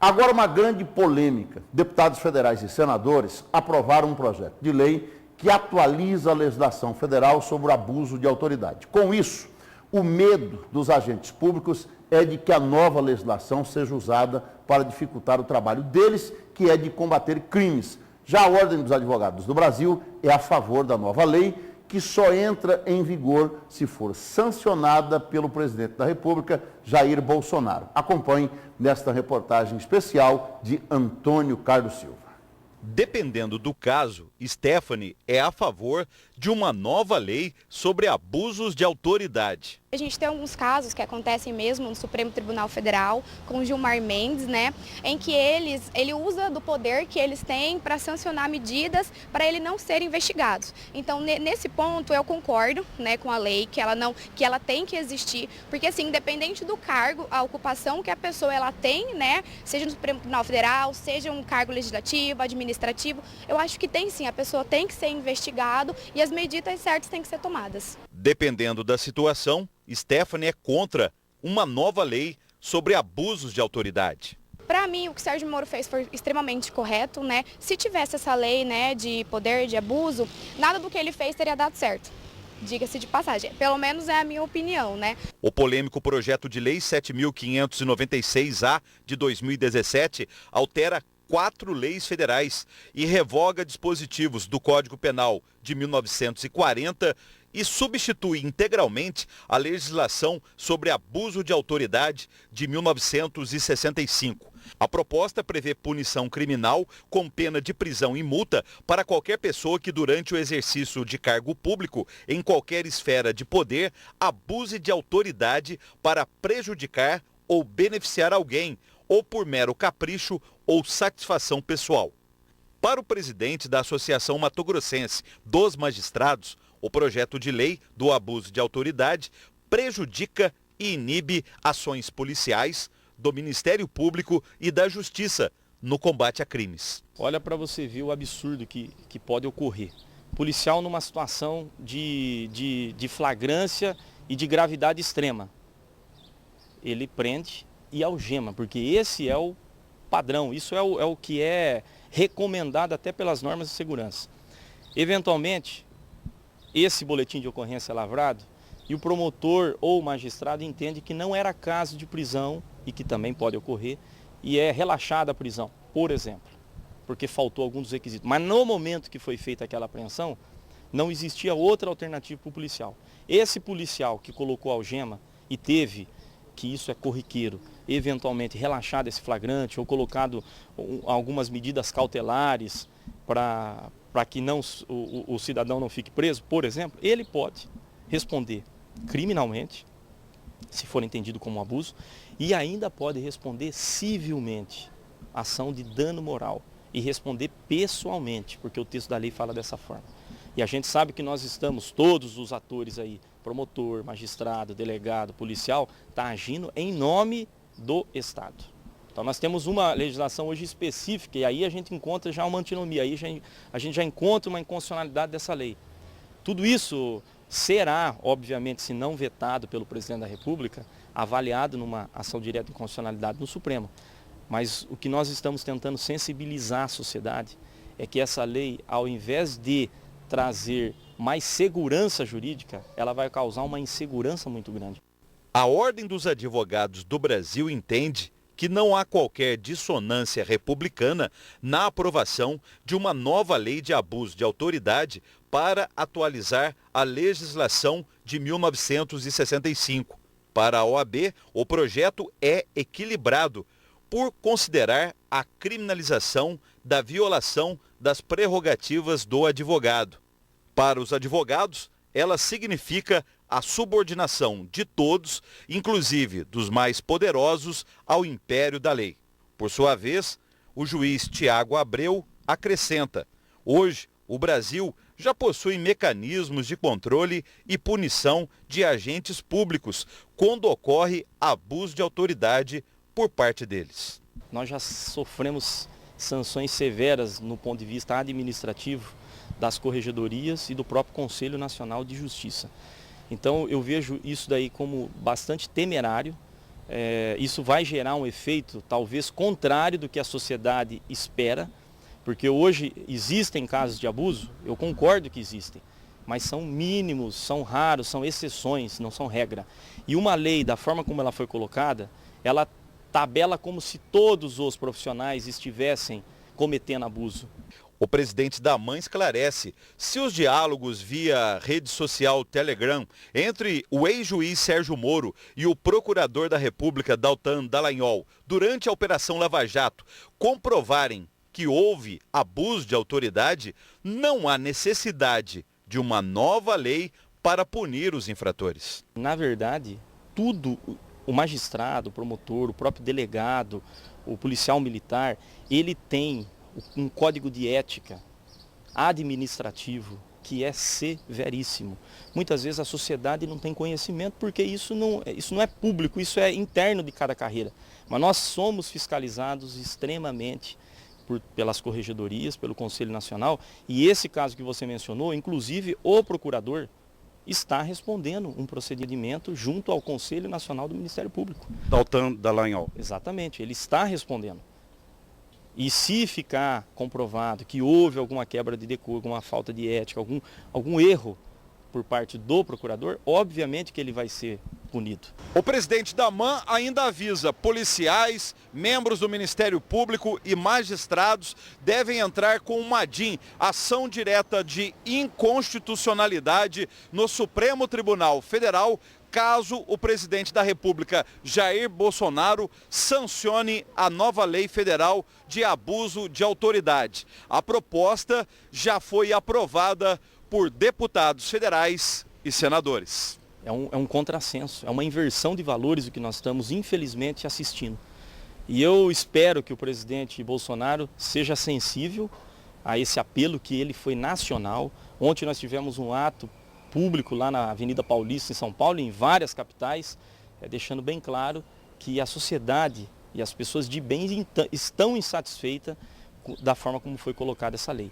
Agora, uma grande polêmica. Deputados federais e senadores aprovaram um projeto de lei que atualiza a legislação federal sobre o abuso de autoridade. Com isso, o medo dos agentes públicos é de que a nova legislação seja usada para dificultar o trabalho deles, que é de combater crimes. Já a Ordem dos Advogados do Brasil é a favor da nova lei, que só entra em vigor se for sancionada pelo presidente da República, Jair Bolsonaro. Acompanhe nesta reportagem especial de Antônio Carlos Silva. Dependendo do caso, Stephanie é a favor de uma nova lei sobre abusos de autoridade. A gente tem alguns casos que acontecem mesmo no Supremo Tribunal Federal, com o Gilmar Mendes, em que ele usa do poder que eles têm para sancionar medidas para ele não serem investigados. Então, nesse ponto, eu concordo, com a lei, que ela tem que existir, porque assim, independente do cargo, a ocupação que a pessoa ela tem, seja no Supremo Tribunal Federal, seja um cargo legislativo, administrativo, eu acho que tem sim, a pessoa tem que ser investigado e as medidas certas têm que ser tomadas. Dependendo da situação, Stephanie é contra uma nova lei sobre abusos de autoridade. Para mim, o que Sérgio Moro fez foi extremamente correto, Se tivesse essa lei, de poder, de abuso, nada do que ele fez teria dado certo. Diga-se de passagem, pelo menos é a minha opinião, O polêmico projeto de lei 7.596-A de 2017 altera 4 leis federais e revoga dispositivos do Código Penal de 1940 e substitui integralmente a legislação sobre abuso de autoridade de 1965. A proposta prevê punição criminal com pena de prisão e multa para qualquer pessoa que, durante o exercício de cargo público, em qualquer esfera de poder, abuse de autoridade para prejudicar ou beneficiar alguém, ou por mero capricho ou satisfação pessoal. Para o presidente da Associação Mato Grossense dos Magistrados, o projeto de lei do abuso de autoridade prejudica e inibe ações policiais, do Ministério Público e da Justiça no combate a crimes. Olha para você ver o absurdo que pode ocorrer. Policial numa situação de flagrância e de gravidade extrema. Ele prende e algema, porque esse é o padrão, isso é o que é recomendado até pelas normas de segurança. Eventualmente, esse boletim de ocorrência é lavrado e o promotor ou o magistrado entende que não era caso de prisão e que também pode ocorrer e é relaxada a prisão, por exemplo, porque faltou algum dos requisitos. Mas no momento que foi feita aquela apreensão, não existia outra alternativa para o policial. Esse policial que colocou a algema e teve, que isso é corriqueiro, eventualmente relaxado esse flagrante ou colocado algumas medidas cautelares para que o cidadão não fique preso, por exemplo, ele pode responder criminalmente, se for entendido como abuso, e ainda pode responder civilmente, ação de dano moral, e responder pessoalmente, porque o texto da lei fala dessa forma. E a gente sabe que nós estamos, todos os atores aí, promotor, magistrado, delegado, policial, está agindo em nome do Estado. Então nós temos uma legislação hoje específica e aí a gente encontra já uma antinomia, aí a gente já encontra uma inconstitucionalidade dessa lei. Tudo isso será, obviamente, se não vetado pelo presidente da República, avaliado numa ação direta de inconstitucionalidade no Supremo. Mas o que nós estamos tentando sensibilizar a sociedade é que essa lei, ao invés de trazer mais segurança jurídica, ela vai causar uma insegurança muito grande. A Ordem dos Advogados do Brasil entende que não há qualquer dissonância republicana na aprovação de uma nova lei de abuso de autoridade para atualizar a legislação de 1965. Para a OAB, o projeto é equilibrado por considerar a criminalização da violação das prerrogativas do advogado. Para os advogados, ela significa a subordinação de todos, inclusive dos mais poderosos, ao império da lei. Por sua vez, o juiz Tiago Abreu acrescenta: hoje, o Brasil já possui mecanismos de controle e punição de agentes públicos quando ocorre abuso de autoridade por parte deles. Nós já sofremos sanções severas no ponto de vista administrativo das corregedorias e do próprio Conselho Nacional de Justiça. Então eu vejo isso daí como bastante temerário isso vai gerar um efeito talvez contrário do que a sociedade espera, porque hoje existem casos de abuso, eu concordo que existem, mas são mínimos, são raros, são exceções, não são regra. E uma lei, da forma como ela foi colocada, ela tabela como se todos os profissionais estivessem cometendo abuso. O presidente da AMAN esclarece se os diálogos via rede social Telegram entre o ex-juiz Sérgio Moro e o procurador da República Deltan Dallagnol durante a Operação Lava Jato comprovarem que houve abuso de autoridade, não há necessidade de uma nova lei para punir os infratores. Na verdade, tudo, o magistrado, o promotor, o próprio delegado, o policial militar, ele tem um código de ética administrativo que é severíssimo. Muitas vezes a sociedade não tem conhecimento porque isso não é público, isso é interno de cada carreira. Mas nós somos fiscalizados extremamente pelas corregedorias, pelo Conselho Nacional, e esse caso que você mencionou, inclusive o procurador está respondendo um procedimento junto ao Conselho Nacional do Ministério Público. Deltan Dallagnol. Exatamente, ele está respondendo. E se ficar comprovado que houve alguma quebra de decoro, alguma falta de ética, algum erro por parte do procurador, obviamente que ele vai ser punido. O presidente da AMAN ainda avisa: policiais, membros do Ministério Público e magistrados devem entrar com uma DIN, ação direta de inconstitucionalidade, no Supremo Tribunal Federal, caso o presidente da República, Jair Bolsonaro, sancione a nova lei federal de abuso de autoridade. A proposta já foi aprovada por deputados federais e senadores. É um contrassenso, é uma inversão de valores o que nós estamos, infelizmente, assistindo. E eu espero que o presidente Bolsonaro seja sensível a esse apelo, que ele foi nacional. Ontem nós tivemos um ato público lá na Avenida Paulista, em São Paulo, em várias capitais, deixando bem claro que a sociedade e as pessoas de bem estão insatisfeitas da forma como foi colocada essa lei.